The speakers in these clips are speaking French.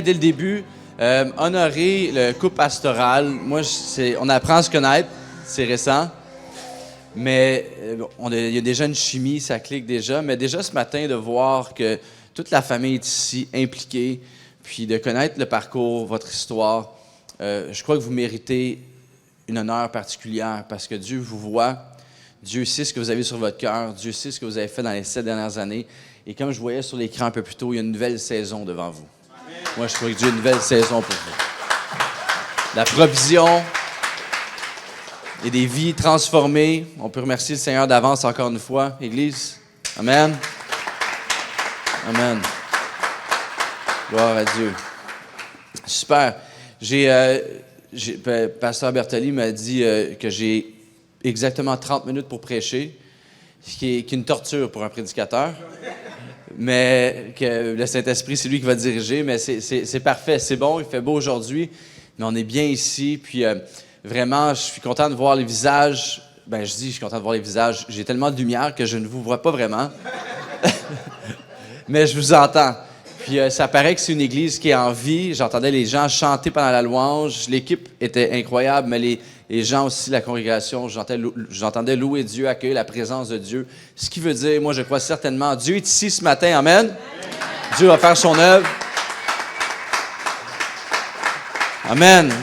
Dès le début, honorer le couple pastoral. Moi, on apprend à se connaître, c'est récent, mais il y a déjà une chimie, ça clique déjà. Mais déjà ce matin, de voir que toute la famille est ici impliquée, puis de connaître le parcours, votre histoire, je crois que vous méritez une honneur particulière parce que Dieu vous voit, Dieu sait ce que vous avez sur votre cœur, Dieu sait ce que vous avez fait dans les 7 dernières années. Et comme je voyais sur l'écran un peu plus tôt, il y a une nouvelle saison devant vous. Moi, je crois que Dieu a une nouvelle saison pour vous. La provision et des vies transformées. On peut remercier le Seigneur d'avance encore une fois. Église, amen. Amen. Gloire à Dieu. Super. Pasteur Bertoli m'a dit que j'ai exactement 30 minutes pour prêcher, ce qui est une torture pour un prédicateur. Mais que le Saint-Esprit, c'est lui qui va diriger, mais c'est parfait, c'est bon, il fait beau aujourd'hui, mais on est bien ici, puis vraiment, je suis content de voir les visages. Je suis content de voir les visages, j'ai tellement de lumière que je ne vous vois pas vraiment, mais je vous entends. Puis ça paraît que c'est une église qui est en vie, j'entendais les gens chanter pendant la louange, l'équipe était incroyable, mais les gens aussi, la congrégation, j'entendais louer Dieu, accueillir la présence de Dieu. Ce qui veut dire, moi je crois certainement, Dieu est ici ce matin, amen. Dieu va faire son œuvre. Amen.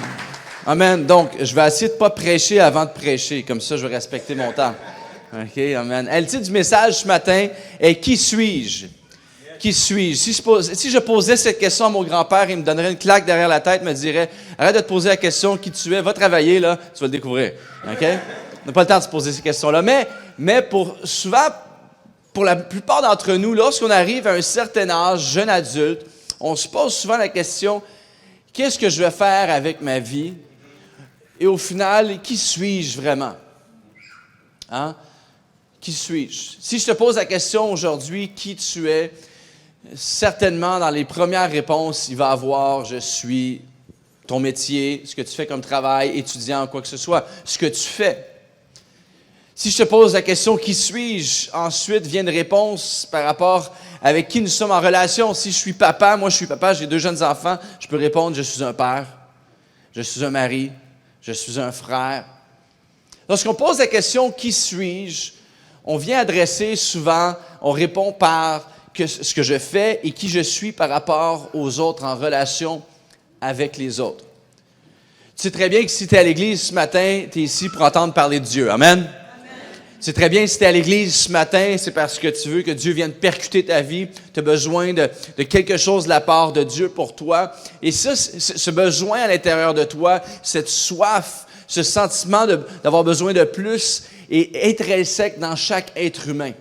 Amen. Donc, je vais essayer de ne pas prêcher avant de prêcher, comme ça je vais respecter mon temps. OK, amen. Le titre du message ce matin est « Qui suis-je » ? Qui suis-je? Si je posais cette question à mon grand-père, il me donnerait une claque derrière la tête, me dirait « Arrête de te poser la question qui tu es, va travailler, là, tu vas le découvrir. » OK? On n'a pas le temps de se poser ces questions-là. Mais pour la plupart d'entre nous, lorsqu'on arrive à un certain âge, jeune adulte, on se pose souvent la question « Qu'est-ce que je vais faire avec ma vie? » Et au final, qui suis-je vraiment? Hein? Qui suis-je? Si je te pose la question aujourd'hui, qui tu es? Certainement, dans les premières réponses, il va y avoir « je suis », ton métier, ce que tu fais comme travail, étudiant, quoi que ce soit, ce que tu fais. Si je te pose la question « qui suis-je », ensuite vient une réponse par rapport avec qui nous sommes en relation. Si je suis papa, moi je suis papa, j'ai 2 jeunes enfants, je peux répondre « je suis un père, je suis un mari, je suis un frère ». Lorsqu'on pose la question « qui suis-je », on vient adresser souvent, on répond par ce que je fais et qui je suis par rapport aux autres en relation avec les autres. Tu sais très bien que si tu es à l'église ce matin, tu es ici pour entendre parler de Dieu. Amen? Amen. Tu sais très bien que si tu es à l'église ce matin, c'est parce que tu veux que Dieu vienne percuter ta vie. Tu as besoin de quelque chose de la part de Dieu pour toi. Et ça, ce besoin à l'intérieur de toi, cette soif, ce sentiment d'avoir besoin de plus est intrinsèque dans chaque être humain.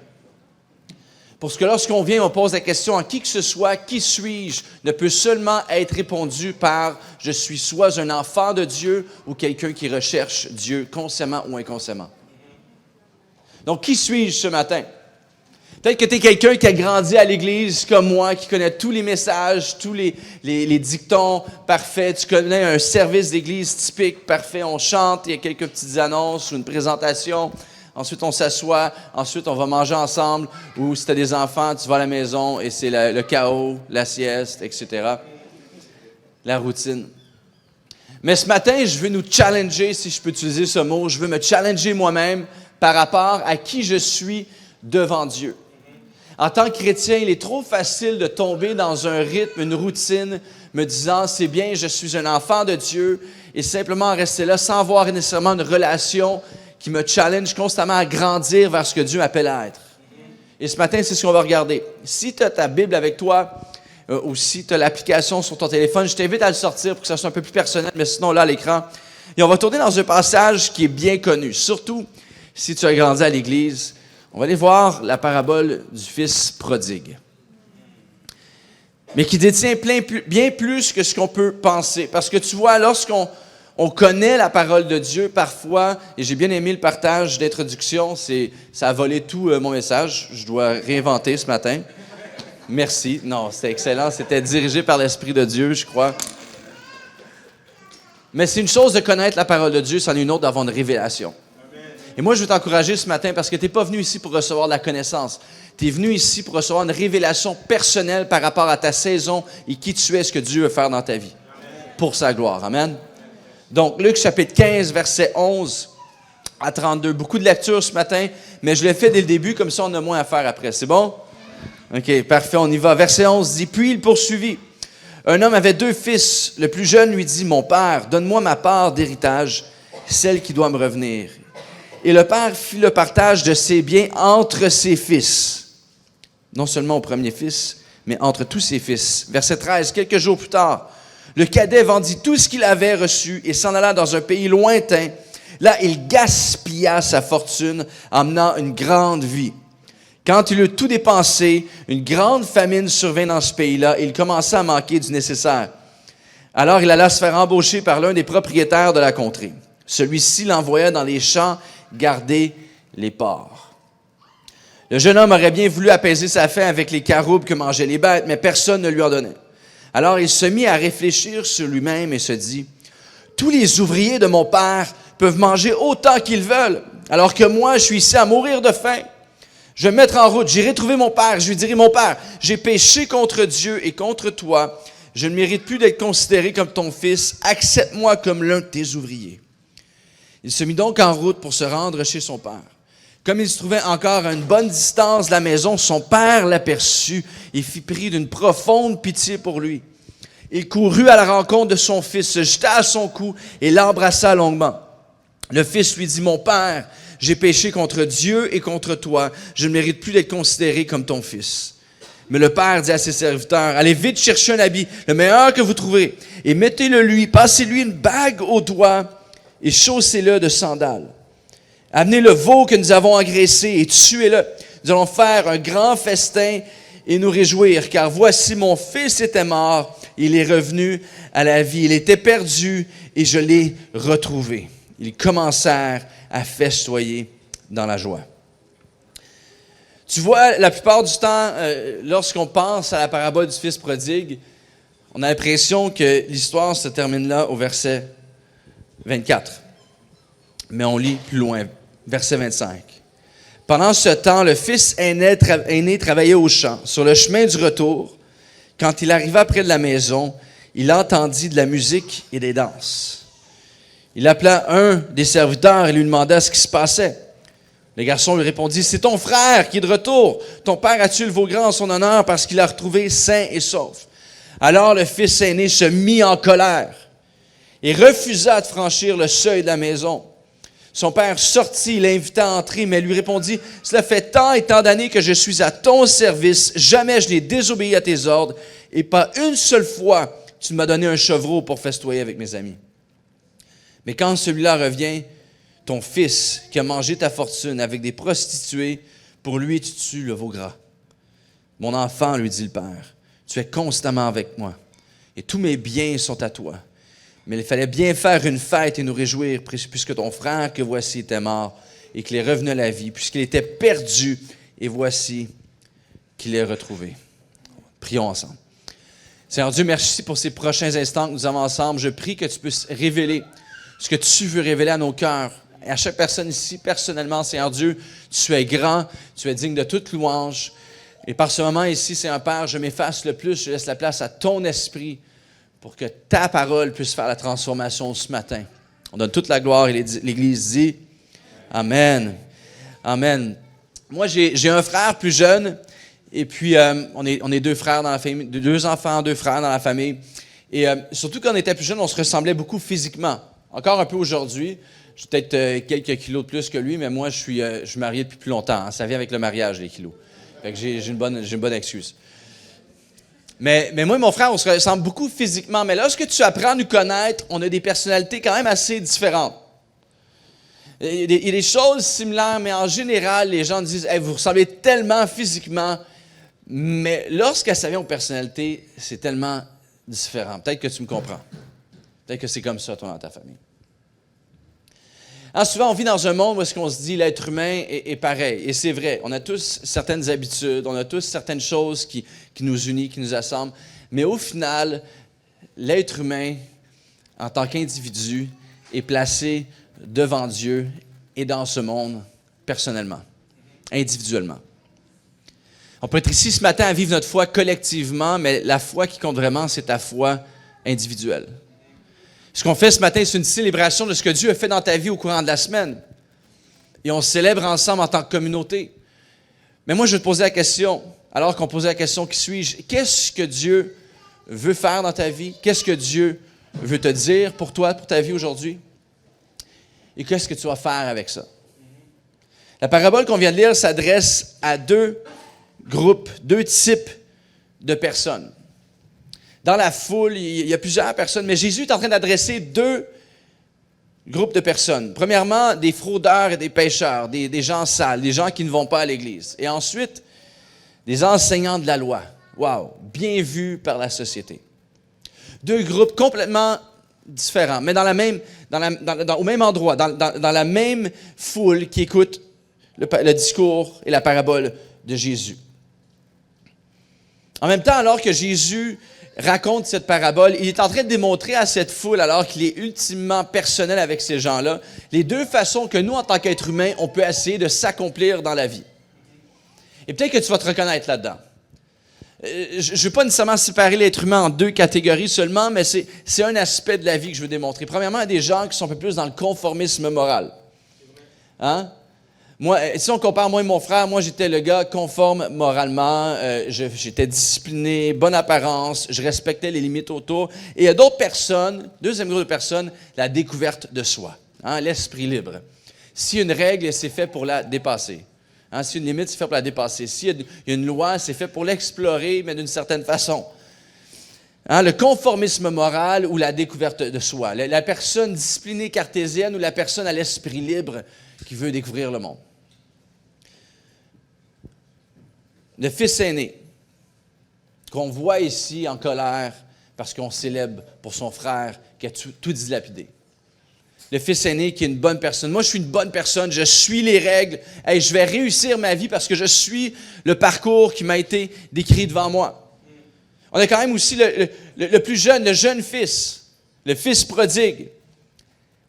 Parce que lorsqu'on vient, on pose la question à qui que ce soit, qui suis-je, ne peut seulement être répondu par « je suis soit un enfant de Dieu ou quelqu'un qui recherche Dieu consciemment ou inconsciemment ». Donc, qui suis-je ce matin? Peut-être que tu es quelqu'un qui a grandi à l'église comme moi, qui connaît tous les messages, tous les dictons parfaits. Tu connais un service d'église typique, parfait. On chante, il y a quelques petites annonces ou une présentation. Ensuite, on s'assoit. Ensuite, on va manger ensemble. Ou si tu as des enfants, tu vas à la maison et c'est le chaos, la sieste, etc. La routine. Mais ce matin, je veux nous challenger, si je peux utiliser ce mot. Je veux me challenger moi-même par rapport à qui je suis devant Dieu. En tant que chrétien, il est trop facile de tomber dans un rythme, une routine, me disant « c'est bien, je suis un enfant de Dieu » et simplement rester là sans avoir nécessairement une relation qui me challenge constamment à grandir vers ce que Dieu m'appelle à être. Et ce matin, c'est ce qu'on va regarder. Si tu as ta Bible avec toi ou si tu as l'application sur ton téléphone, je t'invite à le sortir pour que ça soit un peu plus personnel, mais sinon là, à l'écran. Et on va tourner dans un passage qui est bien connu, surtout si tu as grandi à l'Église. On va aller voir la parabole du fils prodigue. Mais qui détient bien plus que ce qu'on peut penser. Parce que tu vois, lorsqu'on connaît la parole de Dieu parfois, et j'ai bien aimé le partage d'introduction, ça a volé tout mon message. Je dois réinventer ce matin. Merci. Non, c'était excellent. C'était dirigé par l'Esprit de Dieu, je crois. Mais c'est une chose de connaître la parole de Dieu, c'en est une autre d'avoir une révélation. Et moi, je veux t'encourager ce matin parce que tu n'es pas venu ici pour recevoir de la connaissance. Tu es venu ici pour recevoir une révélation personnelle par rapport à ta saison et qui tu es, ce que Dieu veut faire dans ta vie. Pour sa gloire. Amen. Donc, Luc chapitre 15, verset 11 à 32. Beaucoup de lectures ce matin, mais je l'ai fait dès le début, comme ça on a moins à faire après. C'est bon? OK, parfait, on y va. Verset 11 dit, « Puis il poursuivit. Un homme avait 2 fils. Le plus jeune lui dit, « Mon père, donne-moi ma part d'héritage, celle qui doit me revenir. » Et le père fit le partage de ses biens entre ses fils. Non seulement au premier fils, mais entre tous ses fils. Verset 13, quelques jours plus tard, le cadet vendit tout ce qu'il avait reçu et s'en alla dans un pays lointain. Là, il gaspilla sa fortune en menant une grande vie. Quand il eut tout dépensé, une grande famine survint dans ce pays-là et il commença à manquer du nécessaire. Alors il alla se faire embaucher par l'un des propriétaires de la contrée. Celui-ci l'envoya dans les champs garder les porcs. Le jeune homme aurait bien voulu apaiser sa faim avec les caroubes que mangeaient les bêtes, mais personne ne lui en donnait. Alors il se mit à réfléchir sur lui-même et se dit, « Tous les ouvriers de mon père peuvent manger autant qu'ils veulent, alors que moi, je suis ici à mourir de faim. Je vais me mettre en route, j'irai trouver mon père, je lui dirai, « Mon père, j'ai péché contre Dieu et contre toi. Je ne mérite plus d'être considéré comme ton fils. Accepte-moi comme l'un de tes ouvriers. » Il se mit donc en route pour se rendre chez son père. Comme il se trouvait encore à une bonne distance de la maison, son père l'aperçut et fit pris d'une profonde pitié pour lui. Il courut à la rencontre de son fils, se jeta à son cou et l'embrassa longuement. Le fils lui dit, « Mon père, j'ai péché contre Dieu et contre toi. Je ne mérite plus d'être considéré comme ton fils. » Mais le père dit à ses serviteurs, « Allez vite chercher un habit, le meilleur que vous trouverez, et mettez-le lui, passez-lui une bague au doigt et chaussez-le de sandales. Amenez le veau que nous avons engraissé et tuez-le. Nous allons faire un grand festin et nous réjouir, car voici mon fils était mort, il est revenu à la vie. Il était perdu et je l'ai retrouvé. » Ils commencèrent à festoyer dans la joie. Tu vois, la plupart du temps, lorsqu'on pense à la parabole du fils prodigue, on a l'impression que l'histoire se termine là au verset 24. Mais on lit plus loin, verset 25. Pendant ce temps, le fils aîné travaillait au champ. Sur le chemin du retour, quand il arriva près de la maison, il entendit de la musique et des danses. Il appela un des serviteurs et lui demanda ce qui se passait. Le garçon lui répondit, « C'est ton frère qui est de retour. Ton père a tué le veau grand en son honneur parce qu'il l'a retrouvé sain et sauf. » Alors le fils aîné se mit en colère et refusa de franchir le seuil de la maison. Son père sortit, l'invita à entrer, mais lui répondit, « Cela fait tant et tant d'années que je suis à ton service. Jamais je n'ai désobéi à tes ordres et pas une seule fois tu m'as donné un chevreau pour festoyer avec mes amis. Mais quand celui-là revient, ton fils qui a mangé ta fortune avec des prostituées, pour lui tu tues le veau gras. Mon enfant, lui dit le père, tu es constamment avec moi et tous mes biens sont à toi. Mais il fallait bien faire une fête et nous réjouir, puisque ton frère que voici était mort et qu'il est revenu à la vie, puisqu'il était perdu et voici qu'il est retrouvé. » Prions ensemble. Seigneur Dieu, merci pour ces prochains instants que nous avons ensemble. Je prie que tu puisses révéler ce que tu veux révéler à nos cœurs. Et à chaque personne ici, personnellement, Seigneur Dieu, tu es grand, tu es digne de toute louange. Et par ce moment ici, Seigneur Père, je m'efface le plus, je laisse la place à ton esprit pour que ta parole puisse faire la transformation ce matin. On donne toute la gloire et l'Église dit Amen. Amen. Moi, j'ai un frère plus jeune et puis on est 2 frères dans la famille, 2 enfants, 2 frères dans la famille. Et surtout quand on était plus jeune, on se ressemblait beaucoup physiquement. Encore un peu aujourd'hui. J'ai peut-être quelques kilos de plus que lui, mais moi, je suis marié depuis plus longtemps. Hein. Ça vient avec le mariage, les kilos. Fait que j'ai une bonne excuse. Mais moi et mon frère, on se ressemble beaucoup physiquement. Mais lorsque tu apprends à nous connaître, on a des personnalités quand même assez différentes. Il y a des choses similaires, mais en général, les gens disent hey, « vous ressemblez tellement physiquement ». Mais lorsque ça vient aux personnalités, c'est tellement différent. Peut-être que tu me comprends. Peut-être que c'est comme ça, toi, dans ta famille. Alors, souvent, on vit dans un monde où est-ce qu'on se dit l'être humain est pareil. Et c'est vrai, on a tous certaines habitudes, on a tous certaines choses qui nous unissent, qui nous assemblent. Mais au final, l'être humain, en tant qu'individu, est placé devant Dieu et dans ce monde personnellement, individuellement. On peut être ici ce matin à vivre notre foi collectivement, mais la foi qui compte vraiment, c'est ta foi individuelle. Ce qu'on fait ce matin, c'est une célébration de ce que Dieu a fait dans ta vie au courant de la semaine. Et on célèbre ensemble en tant que communauté. Mais moi, je vais te poser la question, alors qu'on posait la question, qui suis-je? Qu'est-ce que Dieu veut faire dans ta vie? Qu'est-ce que Dieu veut te dire pour toi, pour ta vie aujourd'hui? Et qu'est-ce que tu vas faire avec ça? La parabole qu'on vient de lire s'adresse à deux groupes, deux types de personnes. Dans la foule, il y a plusieurs personnes, mais Jésus est en train d'adresser deux groupes de personnes. Premièrement, des fraudeurs et des pécheurs, des gens sales, des gens qui ne vont pas à l'Église. Et ensuite, des enseignants de la loi. Wow, bien vus par la société. Deux groupes complètement différents, mais au même endroit, dans la même foule qui écoute le discours et la parabole de Jésus. En même temps, alors que Jésus raconte cette parabole, il est en train de démontrer à cette foule, alors qu'il est ultimement personnel avec ces gens-là, les deux façons que nous, en tant qu'êtres humains, on peut essayer de s'accomplir dans la vie. Et peut-être que tu vas te reconnaître là-dedans. Je ne veux pas nécessairement séparer l'être humain en deux catégories seulement, mais c'est un aspect de la vie que je veux démontrer. Premièrement, il y a des gens qui sont un peu plus dans le conformisme moral. Hein? Moi, si on compare moi et mon frère, moi j'étais le gars conforme moralement, j'étais discipliné, bonne apparence, je respectais les limites autour. Et il y a d'autres personnes, deuxième groupe de personnes, la découverte de soi, hein, l'esprit libre. Si une règle, c'est fait pour la dépasser. Hein, si une limite, c'est fait pour la dépasser. S'il y a une loi, c'est fait pour l'explorer, mais d'une certaine façon. Hein, le conformisme moral ou la découverte de soi. La personne disciplinée cartésienne ou la personne à l'esprit libre qui veut découvrir le monde. Le fils aîné, qu'on voit ici en colère parce qu'on célèbre pour son frère qui a tout dilapidé. Le fils aîné qui est une bonne personne. Moi, je suis une bonne personne, je suis les règles. Hey, je vais réussir ma vie parce que je suis le parcours qui m'a été décrit devant moi. On a quand même aussi le plus jeune, le jeune fils, le fils prodigue.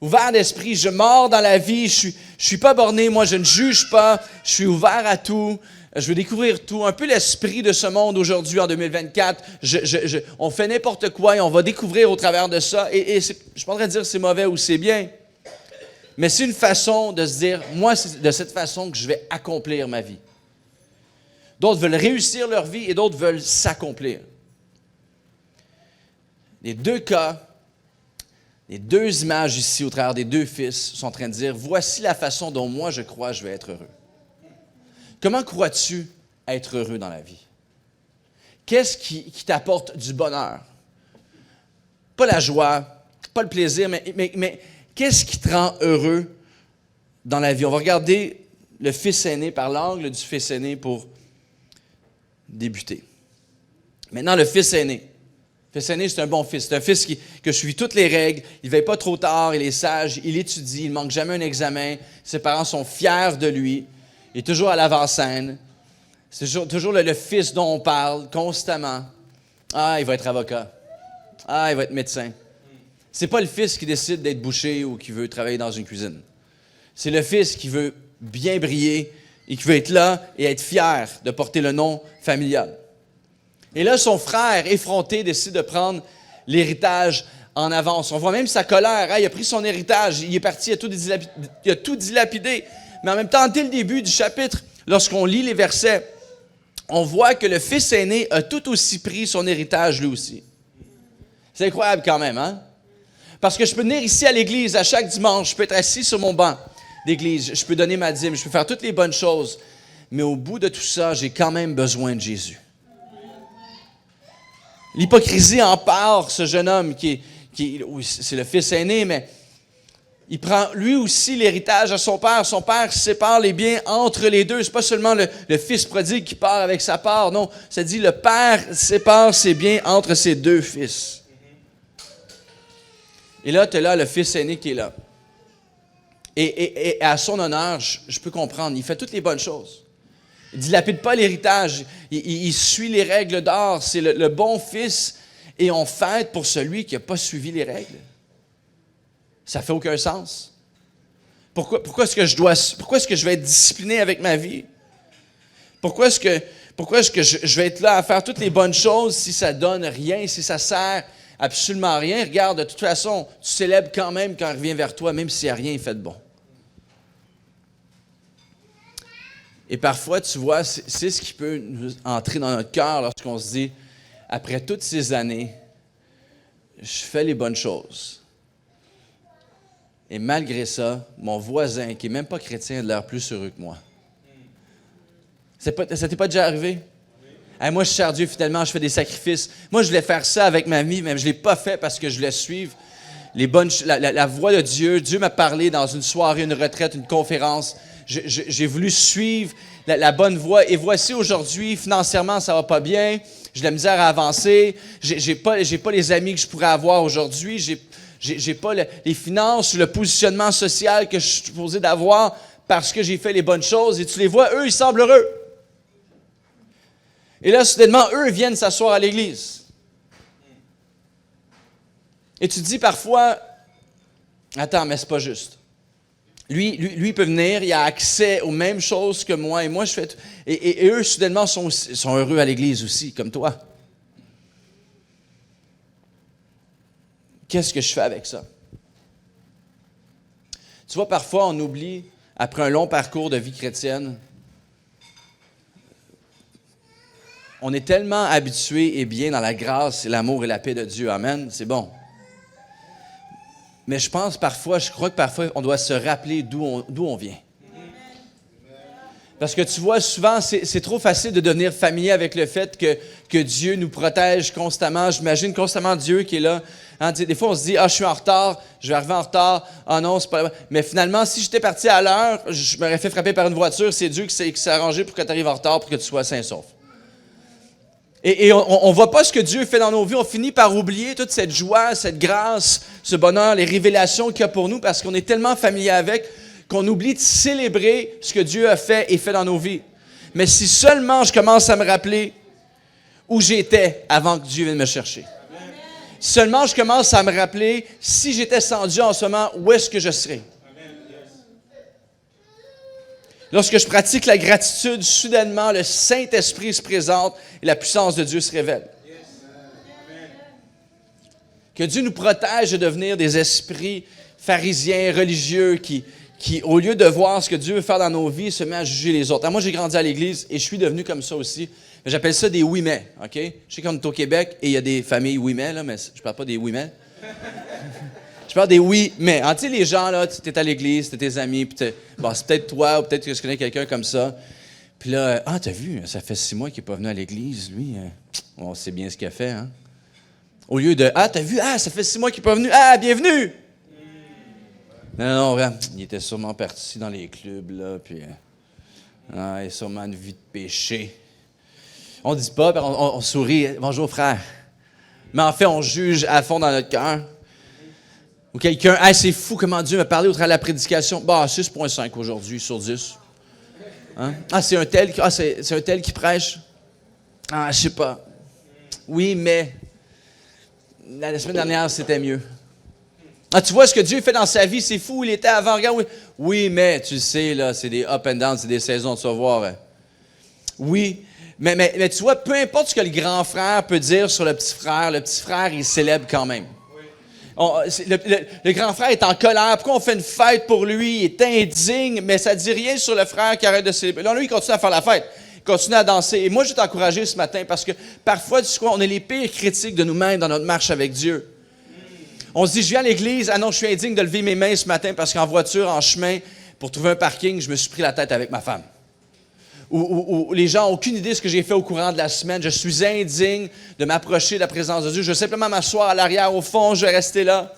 Ouvert d'esprit, je mords dans la vie, je suis pas borné, moi je ne juge pas, je suis ouvert à tout, je veux découvrir tout. Un peu l'esprit de ce monde aujourd'hui en 2024, on fait n'importe quoi et on va découvrir au travers de ça. Et je ne suis pas en train de dire c'est mauvais ou c'est bien, mais c'est une façon de se dire, moi c'est de cette façon que je vais accomplir ma vie. D'autres veulent réussir leur vie et d'autres veulent s'accomplir. Les deux cas, les deux images ici au travers des deux fils sont en train de dire, voici la façon dont moi je crois je vais être heureux. Comment crois-tu être heureux dans la vie? Qu'est-ce qui t'apporte du bonheur? Pas la joie, pas le plaisir, mais qu'est-ce qui te rend heureux dans la vie? On va regarder le fils aîné par l'angle du fils aîné pour débuter. Maintenant, le fils aîné. Le fils aîné, c'est un bon fils. C'est un fils qui suit toutes les règles. Il ne veille pas trop tard, il est sage, il étudie, il ne manque jamais un examen. Ses parents sont fiers de lui. Il est toujours à l'avant-scène. C'est toujours le fils dont on parle constamment. Ah, il va être avocat. Ah, il va être médecin. C'est pas le fils qui décide d'être boucher ou qui veut travailler dans une cuisine. C'est le fils qui veut bien briller et qui veut être là et être fier de porter le nom familial. Et là, son frère, effronté, décide de prendre l'héritage en avance. On voit même sa colère. Hein? Il a pris son héritage, il est parti, il a tout dilapidé. Mais en même temps, dès le début du chapitre, lorsqu'on lit les versets, on voit que le fils aîné a tout aussi pris son héritage lui aussi. C'est incroyable quand même, hein? Parce que je peux venir ici à l'église à chaque dimanche, je peux être assis sur mon banc d'église, je peux donner ma dîme, je peux faire toutes les bonnes choses, mais au bout de tout ça, j'ai quand même besoin de Jésus. L'hypocrisie en part, ce jeune homme oui, c'est le fils aîné, mais il prend lui aussi l'héritage à son père. Son père sépare les biens entre les deux. C'est pas seulement le fils prodigue qui part avec sa part. Non, ça dit le père sépare ses biens entre ses deux fils. Et là, tu es là, le fils aîné qui est là. Et à son honneur, je peux comprendre, il fait toutes les bonnes choses. Il ne dilapide pas l'héritage. Il suit les règles d'or. C'est le bon fils. Et on fête pour celui qui n'a pas suivi les règles. Ça ne fait aucun sens. Pourquoi est-ce que je vais être discipliné avec ma vie? Pourquoi est-ce que je vais être là à faire toutes les bonnes choses si ça donne rien, si ça sert absolument à rien? Regarde, de toute façon, tu célèbres quand même quand il revient vers toi, même s'il n'y a rien fait de bon. Et parfois, tu vois, c'est ce qui peut nous entrer dans notre cœur lorsqu'on se dit, après toutes ces années, je fais les bonnes choses. Et malgré ça, mon voisin, qui n'est même pas chrétien, a l'air plus heureux que moi. Ça t'est pas déjà arrivé? Hey, moi, je sers Dieu finalement, je fais des sacrifices. Moi, je voulais faire ça avec ma vie, mais je ne l'ai pas fait parce que je voulais suivre la voie de Dieu. Dieu m'a parlé dans une soirée, une retraite, une conférence. J'ai voulu suivre la bonne voie. Et voici aujourd'hui, financièrement, ça va pas bien. J'ai de la misère à avancer. J'ai pas les amis que je pourrais avoir aujourd'hui. J'ai pas les finances, le positionnement social que je suis supposé d'avoir parce que j'ai fait les bonnes choses. Et tu les vois, eux, ils semblent heureux. Et là, soudainement, eux viennent s'asseoir à l'église. Et tu te dis parfois, attends, mais c'est pas juste. Lui peut venir, il a accès aux mêmes choses que moi, et moi je fais tout. Et eux, soudainement, sont heureux à l'église aussi, comme toi. Qu'est-ce que je fais avec ça? Tu vois, parfois, on oublie, après un long parcours de vie chrétienne, on est tellement habitué et bien dans la grâce, l'amour et la paix de Dieu. Amen, c'est bon. Mais je crois que parfois, on doit se rappeler d'où on vient. Parce que tu vois, souvent, c'est trop facile de devenir familier avec le fait que Dieu nous protège constamment. J'imagine constamment Dieu qui est là. Hein, des fois, on se dit, je suis en retard, je vais arriver en retard. Ah non, c'est pas... Mais finalement, si j'étais parti à l'heure, je m'aurais fait frapper par une voiture. C'est Dieu qui s'est arrangé pour que tu arrives en retard, pour que tu sois sain et sauf. Et on ne voit pas ce que Dieu fait dans nos vies. On finit par oublier toute cette joie, cette grâce, ce bonheur, les révélations qu'il y a pour nous parce qu'on est tellement familier avec qu'on oublie de célébrer ce que Dieu a fait et fait dans nos vies. Mais si seulement je commence à me rappeler où j'étais avant que Dieu vienne me chercher. Amen. Seulement je commence à me rappeler si j'étais sans Dieu en ce moment, où est-ce que je serais? Lorsque je pratique la gratitude, soudainement, le Saint-Esprit se présente et la puissance de Dieu se révèle. Que Dieu nous protège de devenir des esprits pharisiens, religieux, qui, au lieu de voir ce que Dieu veut faire dans nos vies, se met à juger les autres. Alors moi, j'ai grandi à l'Église et je suis devenu comme ça aussi. J'appelle ça des oui-mais, OK? Je sais qu'on est au Québec et il y a des familles oui-mais, là, mais je ne parle pas des oui-mais. Je parle des oui, mais. Tu sais, les gens, là, tu es à l'église, tu es tes amis, puis c'est peut-être toi ou peut-être que je connais quelqu'un comme ça. Puis là, t'as vu, ça fait 6 mois qu'il n'est pas venu à l'église, lui. On sait bien ce qu'il a fait, hein. Au lieu de, t'as vu, ça fait 6 mois qu'il n'est pas venu, bienvenue! Non, il était sûrement parti dans les clubs, là, puis. Il a sûrement une vie de péché. On dit pas, on sourit, bonjour frère. Mais en fait, on juge à fond dans notre cœur. Ou quelqu'un, c'est fou comment Dieu m'a parlé au travers de la prédication. 6,5 aujourd'hui sur 10. Hein? C'est un tel qui prêche. Je sais pas. Oui, mais la semaine dernière, c'était mieux. Tu vois ce que Dieu fait dans sa vie, c'est fou, il était avant. Regarde, oui, mais tu sais, là, c'est des up and down, c'est des saisons de savoir. Hein. Oui, mais tu vois, peu importe ce que le grand frère peut dire sur le petit frère, il célèbre quand même. Le grand frère est en colère. Pourquoi on fait une fête pour lui? Il est indigne, mais ça ne dit rien sur le frère qui arrête de célébrer. Là, lui, il continue à faire la fête. Il continue à danser. Et moi, je vais t'encourager ce matin parce que parfois, tu sais quoi, on est les pires critiques de nous-mêmes dans notre marche avec Dieu. On se dit, je viens à l'église. Non, je suis indigne de lever mes mains ce matin parce qu'en voiture, en chemin, pour trouver un parking, je me suis pris la tête avec ma femme. Ou les gens n'ont aucune idée de ce que j'ai fait au courant de la semaine. Je suis indigne de m'approcher de la présence de Dieu. Je vais simplement m'asseoir à l'arrière, au fond, je vais rester là,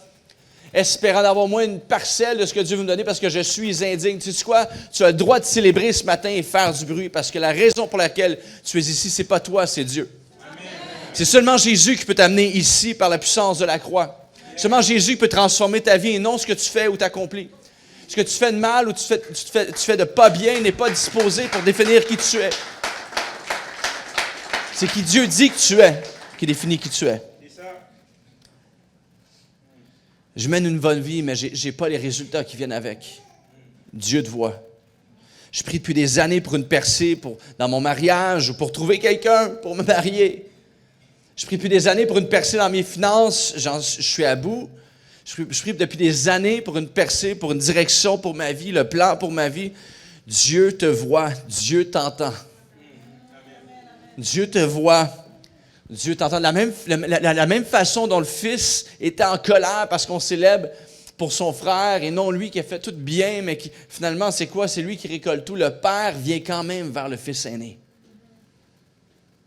espérant d'avoir moins une parcelle de ce que Dieu veut me donner parce que je suis indigne. Tu sais quoi? Tu as le droit de célébrer ce matin et faire du bruit parce que la raison pour laquelle tu es ici, c'est pas toi, c'est Dieu. Amen. C'est seulement Jésus qui peut t'amener ici par la puissance de la croix. Seulement Jésus peut transformer ta vie et non ce que tu fais ou t'accomplis. Ce que tu fais de mal ou tu fais de pas bien n'est pas disposé pour définir qui tu es. C'est qui Dieu dit que tu es qui définit qui tu es. Je mène une bonne vie, mais je n'ai pas les résultats qui viennent avec. Dieu te voit. Je prie depuis des années pour une percée dans mon mariage ou pour trouver quelqu'un pour me marier. Je prie depuis des années pour une percée dans mes finances. Je suis à bout. Je prie depuis des années pour une percée, pour une direction pour ma vie, le plan pour ma vie. Dieu te voit, Dieu t'entend. Dieu te voit, Dieu t'entend. De la même façon dont le Fils était en colère parce qu'on célèbre pour son frère et non lui qui a fait tout bien, mais qui finalement, c'est quoi? C'est lui qui récolte tout. Le Père vient quand même vers le Fils aîné.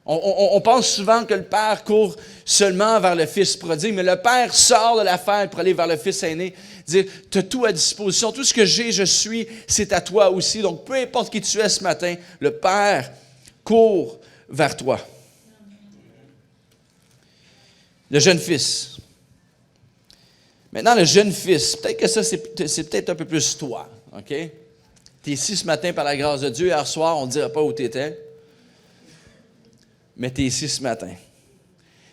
On pense souvent que le Père court seulement vers le Fils prodigue, mais le Père sort de l'affaire pour aller vers le Fils aîné, dire, tu as tout à disposition, tout ce que j'ai, je suis, c'est à toi aussi. Donc, peu importe qui tu es ce matin, le Père court vers toi. Le jeune fils. Maintenant, le jeune fils, peut-être que ça, c'est peut-être un peu plus toi, OK? Tu es ici ce matin par la grâce de Dieu. Hier soir, on ne dira pas où tu étais. Mais tu es ici ce matin.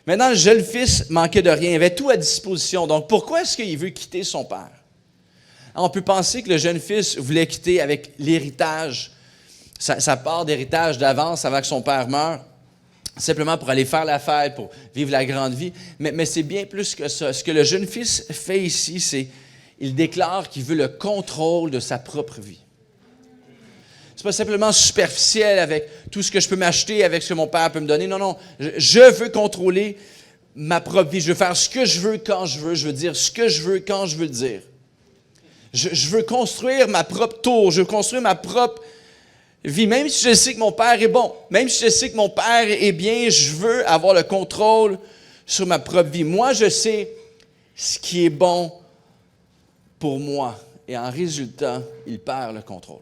Maintenant, le jeune fils manquait de rien. Il avait tout à disposition. Donc, pourquoi est-ce qu'il veut quitter son père? On peut penser que le jeune fils voulait quitter avec l'héritage, sa part d'héritage d'avance avant que son père meure, simplement pour aller faire la fête, pour vivre la grande vie. Mais c'est bien plus que ça. Ce que le jeune fils fait ici, c'est qu'il déclare qu'il veut le contrôle de sa propre vie. C'est pas simplement superficiel avec tout ce que je peux m'acheter, avec ce que mon père peut me donner. Non, non. Je veux contrôler ma propre vie. Je veux faire ce que je veux quand je veux. Je veux dire ce que je veux quand je veux le dire. Je veux construire ma propre tour. Je veux construire ma propre vie. Même si je sais que mon père est bon, même si je sais que mon père est bien, je veux avoir le contrôle sur ma propre vie. Moi, je sais ce qui est bon pour moi. Et en résultat, il perd le contrôle.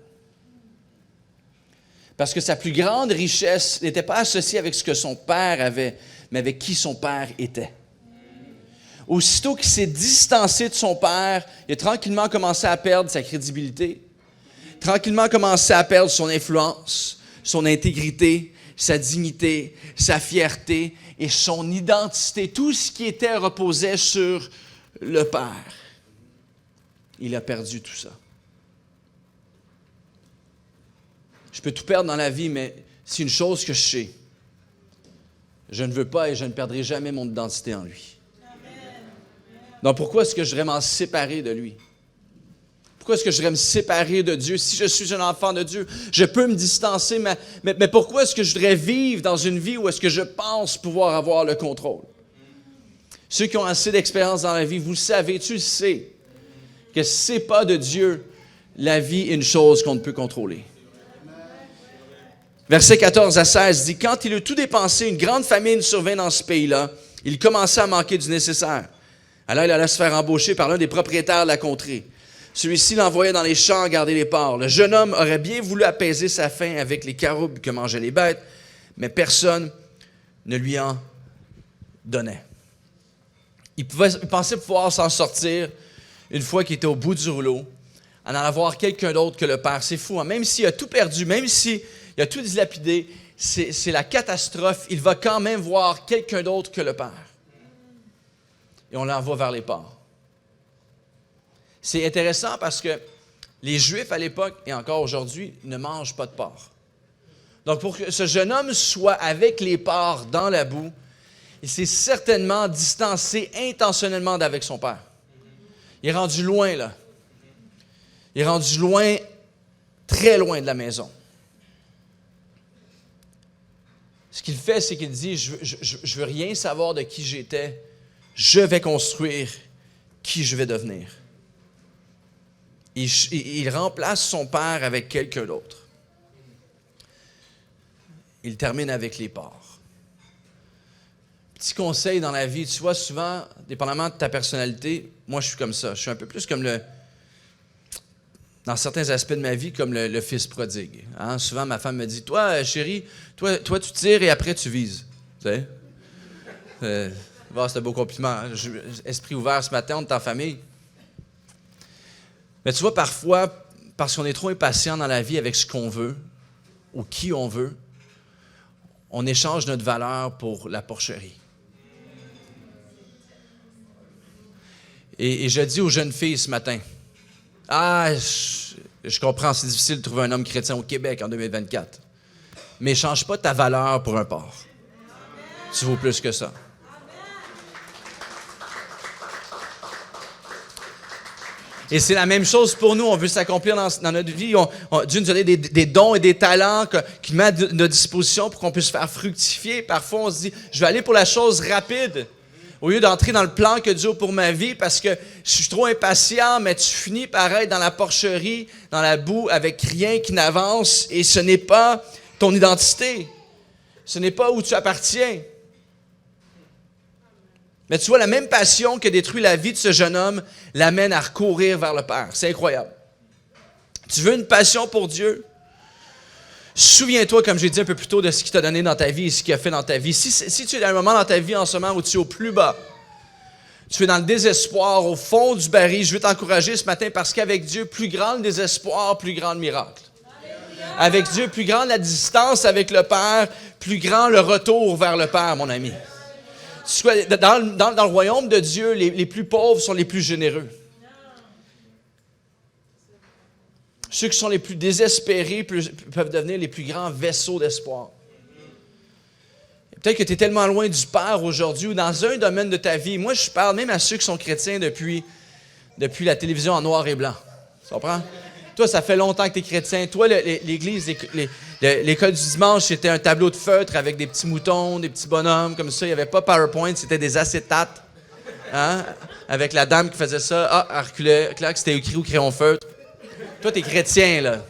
Parce que sa plus grande richesse n'était pas associée avec ce que son père avait, mais avec qui son père était. Aussitôt qu'il s'est distancé de son père, il a tranquillement commencé à perdre sa crédibilité, tranquillement commencé à perdre son influence, son intégrité, sa dignité, sa fierté et son identité. Tout ce qui était reposait sur le Père. Il a perdu tout ça. Je peux tout perdre dans la vie, mais c'est une chose que je sais. Je ne veux pas et je ne perdrai jamais mon identité en lui. Donc pourquoi est-ce que je voudrais m'en séparer de lui? Pourquoi est-ce que je voudrais me séparer de Dieu? Si je suis un enfant de Dieu, je peux me distancer, mais pourquoi est-ce que je voudrais vivre dans une vie où est-ce que je pense pouvoir avoir le contrôle? Ceux qui ont assez d'expérience dans la vie, vous le savez, tu le sais, que si ce n'est pas de Dieu, la vie est une chose qu'on ne peut contrôler. Versets 14 à 16 dit, « Quand il eut tout dépensé, une grande famine survint dans ce pays-là. Il commença à manquer du nécessaire. Alors il alla se faire embaucher par l'un des propriétaires de la contrée. Celui-ci l'envoyait dans les champs garder les porcs. Le jeune homme aurait bien voulu apaiser sa faim avec les caroubes que mangeaient les bêtes, mais personne ne lui en donnait. » Il pensait pouvoir s'en sortir une fois qu'il était au bout du rouleau, en allant voir quelqu'un d'autre que le père. C'est fou, hein? Même s'il a tout perdu, même s'il a tout dilapidé, c'est la catastrophe. Il va quand même voir quelqu'un d'autre que le père. Et on l'envoie vers les porcs. C'est intéressant parce que les Juifs à l'époque, et encore aujourd'hui, ne mangent pas de porc. Donc pour que ce jeune homme soit avec les porcs dans la boue, il s'est certainement distancé intentionnellement d'avec son père. Il est rendu loin, là. Il est rendu loin, très loin de la maison. Ce qu'il fait, c'est qu'il dit, je veux rien savoir de qui j'étais, je vais construire qui je vais devenir. Il remplace son père avec quelqu'un d'autre. Il termine avec les porcs. Petit conseil dans la vie, tu vois, souvent, dépendamment de ta personnalité, moi je suis comme ça, je suis un peu plus comme dans certains aspects de ma vie, comme le fils prodigue. Hein? Souvent, ma femme me dit, toi, chérie, toi, tu tires et après tu vises. Tu sais? C'est un beau compliment. Hein? Esprit ouvert ce matin, on est en famille. Mais tu vois, parfois, parce qu'on est trop impatient dans la vie avec ce qu'on veut ou qui on veut, on échange notre valeur pour la porcherie. Et je dis aux jeunes filles ce matin, Je comprends, c'est difficile de trouver un homme chrétien au Québec en 2024. Mais change pas ta valeur pour un porc. Tu vaux plus que ça. Et c'est la même chose pour nous. On veut s'accomplir dans notre vie. Dieu nous a donné des dons et des talents qu'il met à notre disposition pour qu'on puisse faire fructifier. Parfois, on se dit, je vais aller pour la chose rapide au lieu d'entrer dans le plan que Dieu a pour ma vie parce que je suis trop impatient, mais tu finis par être dans la porcherie, dans la boue, avec rien qui n'avance et ce n'est pas ton identité. Ce n'est pas où tu appartiens. Mais tu vois, la même passion qui a détruit la vie de ce jeune homme l'amène à recourir vers le Père. C'est incroyable. Tu veux une passion pour Dieu? Souviens-toi, comme j'ai dit un peu plus tôt, de ce qu'il t'a donné dans ta vie et ce qu'il a fait dans ta vie. Si tu es à un moment dans ta vie en ce moment où tu es au plus bas, tu es dans le désespoir, au fond du baril, je veux t'encourager ce matin parce qu'avec Dieu, plus grand le désespoir, plus grand le miracle. Avec Dieu, plus grande la distance avec le Père, plus grand le retour vers le Père, mon ami. Dans le royaume de Dieu, les plus pauvres sont les plus généreux. Ceux qui sont les plus désespérés peuvent devenir les plus grands vaisseaux d'espoir. Peut-être que tu es tellement loin du Père aujourd'hui ou dans un domaine de ta vie. Moi, je parle même à ceux qui sont chrétiens depuis la télévision en noir et blanc. Tu comprends? Toi, ça fait longtemps que tu es chrétien. Toi, l'église, l'école du dimanche, c'était un tableau de feutre avec des petits moutons, des petits bonhommes, comme ça. Il n'y avait pas PowerPoint, c'était des acétates. Hein? Avec la dame qui faisait ça. Elle reculait. Clac, c'était écrit au crayon feutre. Toi, tu es chrétien, là.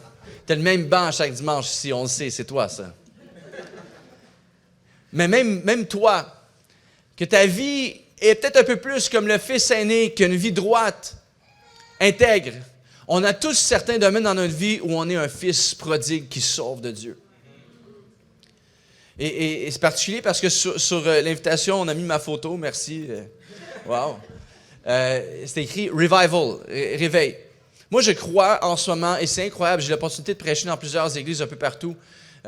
Tu as le même banc chaque dimanche ici, on le sait, c'est toi, ça. Mais même toi, que ta vie est peut-être un peu plus comme le fils aîné, qu'une vie droite, intègre. On a tous certains domaines dans notre vie où on est un fils prodigue qui sauve de Dieu. Et c'est particulier parce que sur l'invitation, on a mis ma photo, merci. Wow. C'est écrit « Revival », réveil. Moi, je crois en ce moment, et c'est incroyable, j'ai l'opportunité de prêcher dans plusieurs églises un peu partout,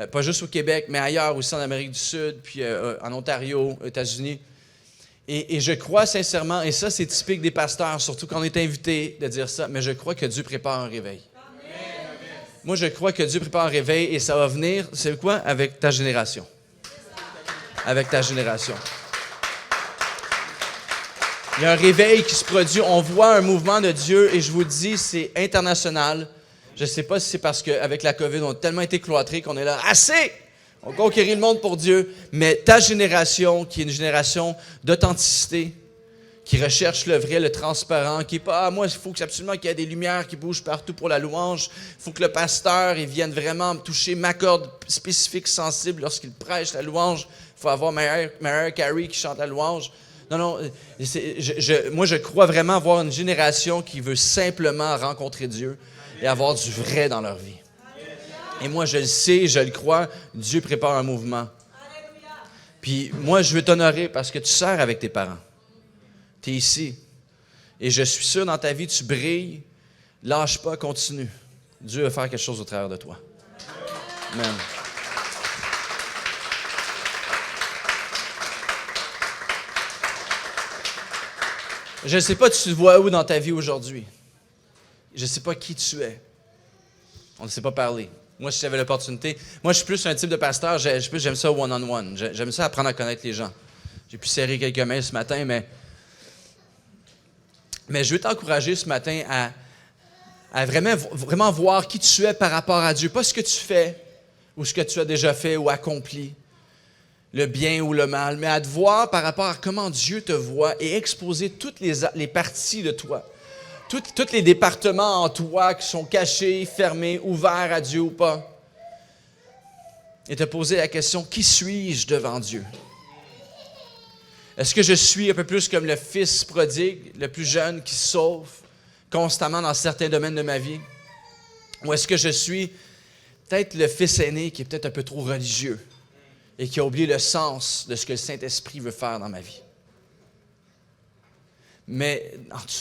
pas juste au Québec, mais ailleurs aussi en Amérique du Sud, puis en Ontario, aux États-Unis. Et je crois sincèrement, et ça c'est typique des pasteurs, surtout quand on est invité de dire ça, mais je crois que Dieu prépare un réveil. Amen. Moi, je crois que Dieu prépare un réveil et ça va venir, c'est quoi? Avec ta génération. Avec ta génération. Il y a un réveil qui se produit, on voit un mouvement de Dieu et je vous le dis, c'est international. Je ne sais pas si c'est parce qu'avec la COVID, on a tellement été cloîtrés qu'on est là, assez! On conquérit le monde pour Dieu, mais ta génération, qui est une génération d'authenticité, qui recherche le vrai, le transparent, qui n'est pas « Ah, moi, il faut absolument qu'il y ait des lumières qui bougent partout pour la louange. Il faut que le pasteur il vienne vraiment toucher ma corde spécifique, sensible lorsqu'il prêche la louange. Il faut avoir Mariah Carey qui chante la louange. » Non, moi, je crois vraiment avoir une génération qui veut simplement rencontrer Dieu et avoir du vrai dans leur vie. Et moi, je le sais, je le crois, Dieu prépare un mouvement. Puis moi, je veux t'honorer parce que tu sers avec tes parents. Tu es ici. Et je suis sûr, dans ta vie, tu brilles. Lâche pas, continue. Dieu va faire quelque chose au travers de toi. Amen. Je ne sais pas, tu te vois où dans ta vie aujourd'hui. Je ne sais pas qui tu es. On ne sait pas parler. Moi, si j'avais l'opportunité, moi, je suis plus un type de pasteur, j'aime ça one-on-one. J'aime ça apprendre à connaître les gens. J'ai pu serrer quelques mains ce matin, mais je veux t'encourager ce matin à vraiment voir qui tu es par rapport à Dieu. Pas ce que tu fais, ou ce que tu as déjà fait ou accompli, le bien ou le mal, mais à te voir par rapport à comment Dieu te voit et exposer toutes les parties de toi. Tous les départements en toi qui sont cachés, fermés, ouverts à Dieu ou pas. Et te poser la question, qui suis-je devant Dieu? Est-ce que je suis un peu plus comme le fils prodigue, le plus jeune qui sauve constamment dans certains domaines de ma vie? Ou est-ce que je suis peut-être le fils aîné qui est peut-être un peu trop religieux et qui a oublié le sens de ce que le Saint-Esprit veut faire dans ma vie? Mais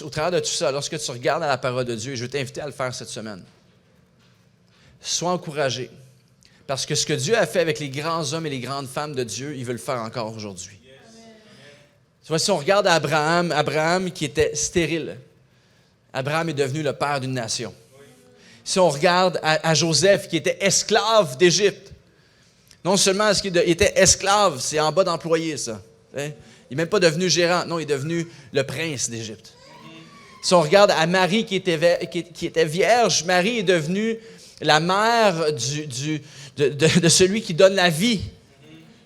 au travers de tout ça, lorsque tu regardes à la parole de Dieu, et je veux t'inviter à le faire cette semaine, sois encouragé. Parce que ce que Dieu a fait avec les grands hommes et les grandes femmes de Dieu, il veut le faire encore aujourd'hui. Tu vois, si on regarde Abraham qui était stérile, Abraham est devenu le père d'une nation. Si on regarde à Joseph, qui était esclave d'Égypte, non seulement est-ce qu'il était esclave, c'est en bas d'employé, ça. Hein? Il n'est même pas devenu gérant, non, il est devenu le prince d'Égypte. Si on regarde à Marie qui était vierge, Marie est devenue la mère de celui qui donne la vie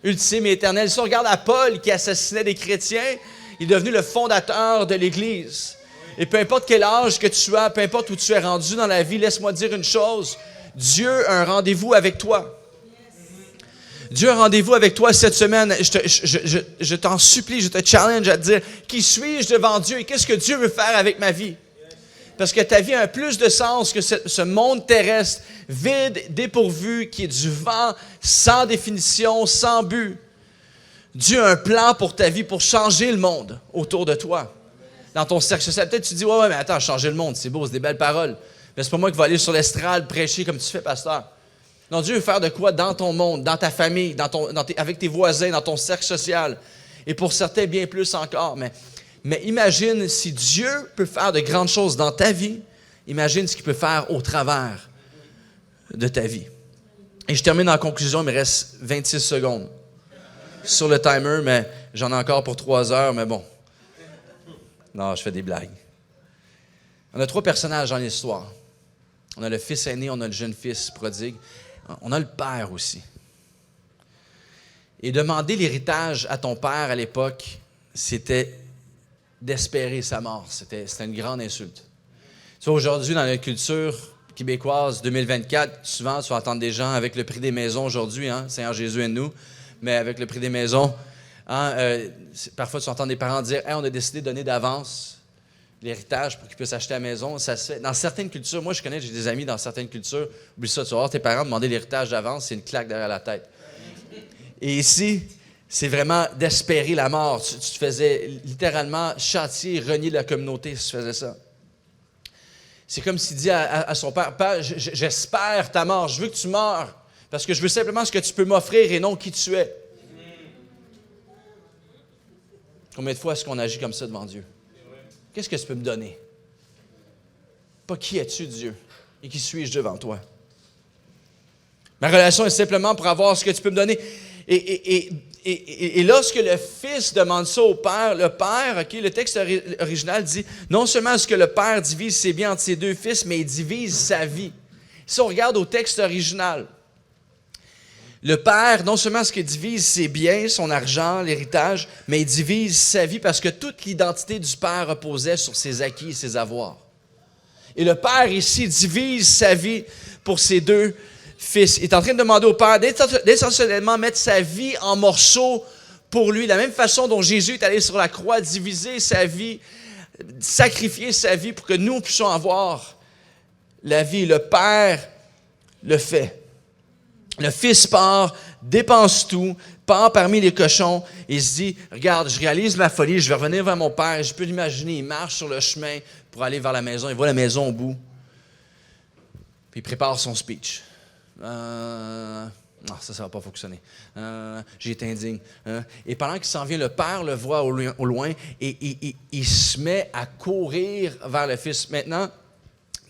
ultime et éternelle. Si on regarde à Paul qui assassinait des chrétiens, il est devenu le fondateur de l'Église. Et peu importe quel âge que tu as, peu importe où tu es rendu dans la vie, laisse-moi dire une chose, Dieu a un rendez-vous avec toi. Dieu a un rendez-vous avec toi cette semaine. Je t'en supplie, je te challenge à te dire, qui suis-je devant Dieu et qu'est-ce que Dieu veut faire avec ma vie? Parce que ta vie a plus de sens que ce monde terrestre, vide, dépourvu, qui est du vent, sans définition, sans but. Dieu a un plan pour ta vie, pour changer le monde autour de toi. Dans ton cercle social, peut-être tu dis, ouais, mais attends, changer le monde, c'est beau, c'est des belles paroles. Mais c'est pas moi qui vais aller sur l'estrade prêcher comme tu fais, pasteur. Non, Dieu veut faire de quoi dans ton monde, dans ta famille, avec tes voisins, dans ton cercle social. Et pour certains, bien plus encore. Mais imagine si Dieu peut faire de grandes choses dans ta vie, imagine ce qu'il peut faire au travers de ta vie. Et je termine en conclusion, il me reste 26 secondes sur le timer, mais j'en ai encore pour 3 heures, mais bon. Non, je fais des blagues. On a 3 personnages dans l'histoire. On a le fils aîné, on a le jeune fils prodigue, on a le père aussi. Et demander l'héritage à ton père à l'époque, c'était d'espérer sa mort. C'était une grande insulte. Tu vois, aujourd'hui, dans la culture québécoise 2024, souvent, tu vas entendre des gens avec le prix des maisons aujourd'hui, hein, Seigneur Jésus et nous, mais avec le prix des maisons, hein, parfois, tu entends des parents dire « Hey, on a décidé de donner d'avance l'héritage pour qu'ils puissent acheter la maison. » Ça se fait. Dans certaines cultures, moi, j'ai des amis dans certaines cultures, oublie ça, tu vas voir tes parents demander l'héritage d'avance, c'est une claque derrière la tête. Et ici, c'est vraiment d'espérer la mort. Tu te faisais littéralement châtier, renier la communauté si tu faisais ça. C'est comme s'il dit à son père, « Père, j'espère ta mort, je veux que tu meurs, parce que je veux simplement ce que tu peux m'offrir et non qui tu es. » Combien de fois est-ce qu'on agit comme ça devant Dieu? Qu'est-ce que tu peux me donner? Pas qui es-tu, Dieu? Et qui suis-je devant toi? Ma relation est simplement pour avoir ce que tu peux me donner. Et lorsque le fils demande ça au père, le père, le texte original dit, non seulement est-ce que le père divise ses biens entre ses 2 fils, mais il divise sa vie. Si on regarde au texte original, le père, non seulement est-ce qu'il divise ses biens, son argent, l'héritage, mais il divise sa vie parce que toute l'identité du père reposait sur ses acquis et ses avoirs. Et le père ici divise sa vie pour ses 2 fils. Il est en train de demander au père d'essentiellement mettre sa vie en morceaux pour lui. De la même façon dont Jésus est allé sur la croix diviser sa vie, sacrifier sa vie pour que nous puissions avoir la vie. Le père le fait. Le fils part, dépense tout, part parmi les cochons et se dit, regarde, je réalise ma folie, je vais revenir vers mon père. Je peux l'imaginer, il marche sur le chemin pour aller vers la maison. Il voit la maison au bout. Puis il prépare son speech. Non, ça ne va pas fonctionner. J'ai été indigne. Et pendant qu'il s'en vient, le père le voit au loin et il se met à courir vers le fils. Maintenant,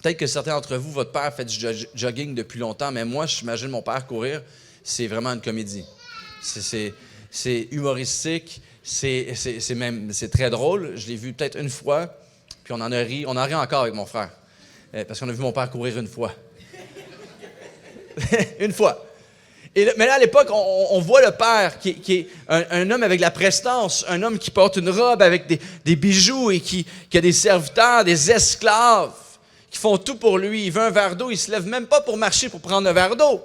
peut-être que certains d'entre vous, votre père fait du jogging depuis longtemps, mais moi, j'imagine mon père courir, c'est vraiment une comédie. C'est humoristique, c'est très drôle. Je l'ai vu peut-être une fois, puis on en a ri encore avec mon frère, parce qu'on a vu mon père courir une fois. Une fois. Mais là, à l'époque, on voit le père qui est un homme avec la prestance, un homme qui porte une robe avec des bijoux et qui a des serviteurs, des esclaves qui font tout pour lui. Il veut un verre d'eau, il ne se lève même pas pour marcher pour prendre un verre d'eau.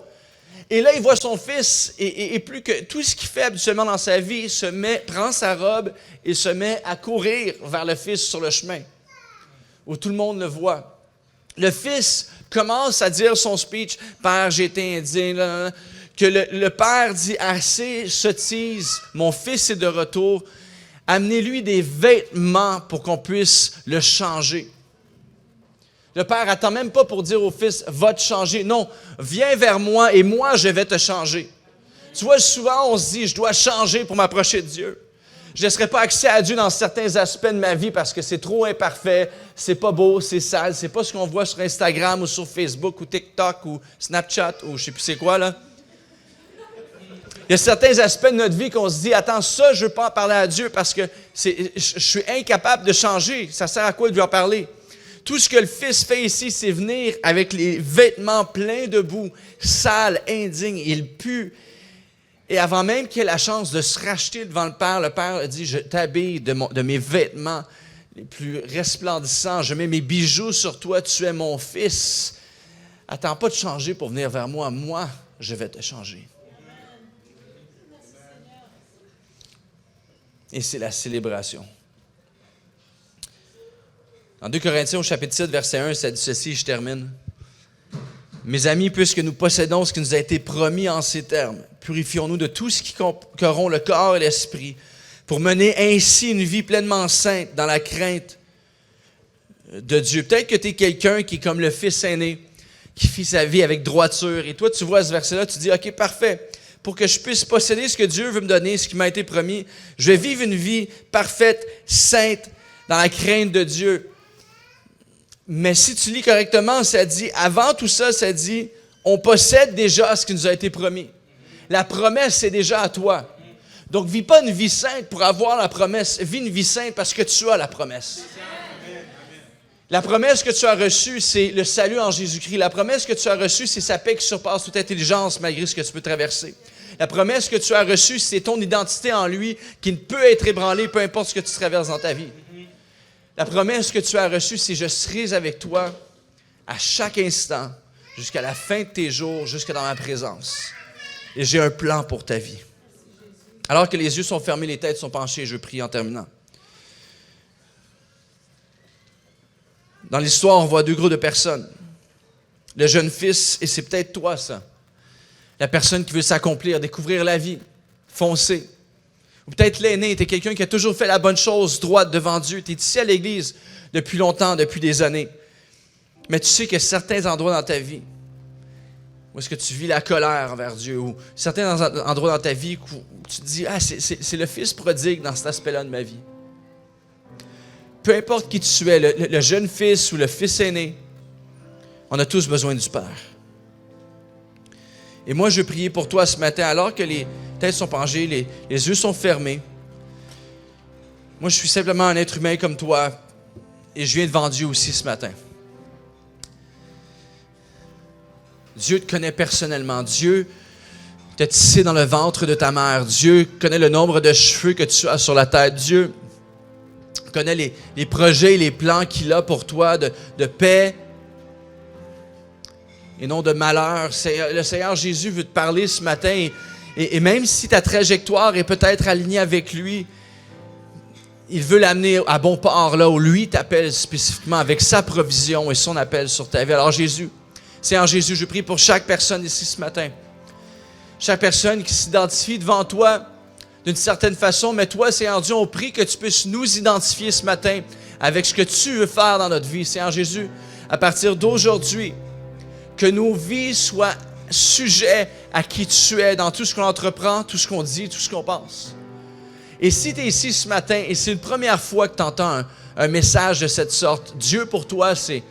Et là, il voit son fils et plus que tout ce qu'il fait habituellement dans sa vie, prend sa robe et se met à courir vers le fils sur le chemin, où tout le monde le voit. Le fils commence à dire son speech, « Père, j'ai été indigne », que le père dit, « Assez, sottise, mon fils est de retour, amenez-lui des vêtements pour qu'on puisse le changer. » Le père n'attend même pas pour dire au fils, « Va te changer ». Non, viens vers moi et moi, je vais te changer. Tu vois, souvent, on se dit, « Je dois changer pour m'approcher de Dieu. Je ne laisserai pas accès à Dieu dans certains aspects de ma vie parce que c'est trop imparfait, c'est pas beau, c'est sale, c'est pas ce qu'on voit sur Instagram ou sur Facebook ou TikTok ou Snapchat ou je sais plus c'est quoi là. Il y a certains aspects de notre vie qu'on se dit, attends, ça, je ne veux pas en parler à Dieu parce que je suis incapable de changer. Ça sert à quoi de lui en parler? Tout ce que le Fils fait ici, c'est venir avec les vêtements pleins de boue, sales, indignes, il pue. Et avant même qu'il ait la chance de se racheter devant le Père a dit, je t'habille de mes vêtements les plus resplendissants, je mets mes bijoux sur toi, tu es mon Fils. Attends pas de changer pour venir vers moi, moi, je vais te changer. Et c'est la célébration. En 2 Corinthiens, au chapitre 7, verset 1, ça dit ceci, je termine. Mes amis, puisque nous possédons ce qui nous a été promis en ces termes, purifions-nous de tout ce qui corrompt le corps et l'esprit, pour mener ainsi une vie pleinement sainte dans la crainte de Dieu. Peut-être que tu es quelqu'un qui est comme le fils aîné, qui fit sa vie avec droiture, et toi, tu vois ce verset-là, tu dis, OK, parfait. Pour que je puisse posséder ce que Dieu veut me donner, ce qui m'a été promis, je vais vivre une vie parfaite, sainte, dans la crainte de Dieu. Mais si tu lis correctement, ça dit, avant tout ça, ça dit, on possède déjà ce qui nous a été promis. La promesse, c'est déjà à toi. Donc, vis pas une vie sainte pour avoir la promesse. Vis une vie sainte parce que tu as la promesse. La promesse que tu as reçue, c'est le salut en Jésus-Christ. La promesse que tu as reçue, c'est sa paix qui surpasse toute intelligence malgré ce que tu peux traverser. La promesse que tu as reçue, c'est ton identité en lui qui ne peut être ébranlée, peu importe ce que tu traverses dans ta vie. La promesse que tu as reçue, c'est « Je serai avec toi à chaque instant, jusqu'à la fin de tes jours, jusque dans ma présence. Et j'ai un plan pour ta vie. » Alors que les yeux sont fermés, les têtes sont penchées, je prie en terminant. Dans l'histoire, on voit deux groupes de personnes. Le jeune fils, et c'est peut-être toi ça, la personne qui veut s'accomplir, découvrir la vie, foncer. Ou peut-être l'aîné, tu es quelqu'un qui a toujours fait la bonne chose, droite devant Dieu. Tu es ici à l'Église depuis longtemps, depuis des années. Mais tu sais que certains endroits dans ta vie, où est-ce que tu vis la colère envers Dieu, ou certains endroits dans ta vie où tu te dis, ah, c'est le fils prodigue dans cet aspect-là de ma vie. Peu importe qui tu es, le jeune fils ou le fils aîné, on a tous besoin du Père. Et moi, je veux prier pour toi ce matin, alors que les têtes sont penchées, les yeux sont fermés. Moi, je suis simplement un être humain comme toi, et je viens devant Dieu aussi ce matin. Dieu te connaît personnellement. Dieu t'a tissé dans le ventre de ta mère. Dieu connaît le nombre de cheveux que tu as sur la tête. Dieu connaît les projets et les plans qu'il a pour toi de paix et non de malheur. Le Seigneur Jésus veut te parler ce matin et même si ta trajectoire est peut-être alignée avec lui, il veut l'amener à bon port, là où lui t'appelle spécifiquement avec sa provision et son appel sur ta vie. Alors Seigneur Jésus, je prie pour chaque personne ici ce matin. Chaque personne qui s'identifie devant toi d'une certaine façon, mais toi, Seigneur Dieu, on prie que tu puisses nous identifier ce matin avec ce que tu veux faire dans notre vie. Seigneur Jésus, à partir d'aujourd'hui, que nos vies soient sujets à qui tu es dans tout ce qu'on entreprend, tout ce qu'on dit, tout ce qu'on pense. Et si tu es ici ce matin et c'est une première fois que tu entends un message de cette sorte, Dieu pour toi, c'est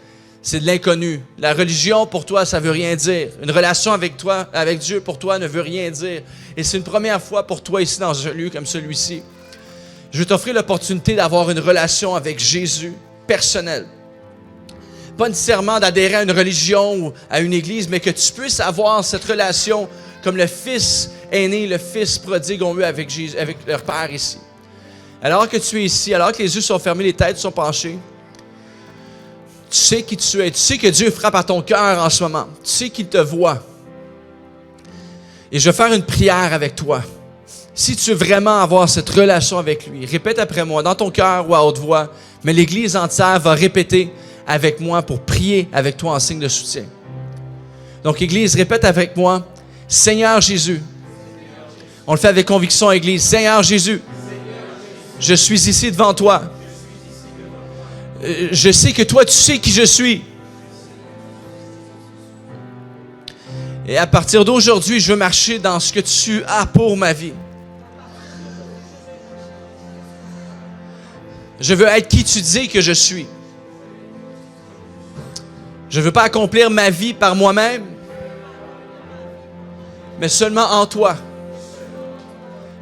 de l'inconnu. La religion pour toi, ça veut rien dire. Une relation avec Dieu pour toi ne veut rien dire. Et c'est une première fois pour toi ici dans un lieu comme celui-ci. Je vais t'offrir l'opportunité d'avoir une relation avec Jésus personnelle. Pas nécessairement d'adhérer à une religion ou à une église, mais que tu puisses avoir cette relation comme le fils aîné, le fils prodigue ont eu avec leur père ici. Alors que tu es ici, alors que les yeux sont fermés, les têtes sont penchées, tu sais qui tu es. Tu sais que Dieu frappe à ton cœur en ce moment. Tu sais qu'il te voit. Et je vais faire une prière avec toi. Si tu veux vraiment avoir cette relation avec lui, répète après moi, dans ton cœur ou à haute voix, mais l'Église entière va répéter avec moi pour prier avec toi en signe de soutien. Donc, Église, répète avec moi, Seigneur Jésus. On le fait avec conviction, Église. Seigneur Jésus, je suis ici devant toi. Je sais que toi, tu sais qui je suis. Et à partir d'aujourd'hui, je veux marcher dans ce que tu as pour ma vie. Je veux être qui tu dis que je suis. Je ne veux pas accomplir ma vie par moi-même, mais seulement en toi.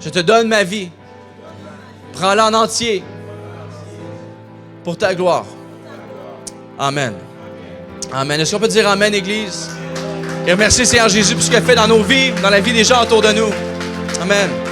Je te donne ma vie. Prends-la en entier pour ta gloire. Amen. Amen. Est-ce qu'on peut dire Amen, Église? Et remercier Seigneur Jésus pour ce qu'il a fait dans nos vies, dans la vie des gens autour de nous. Amen.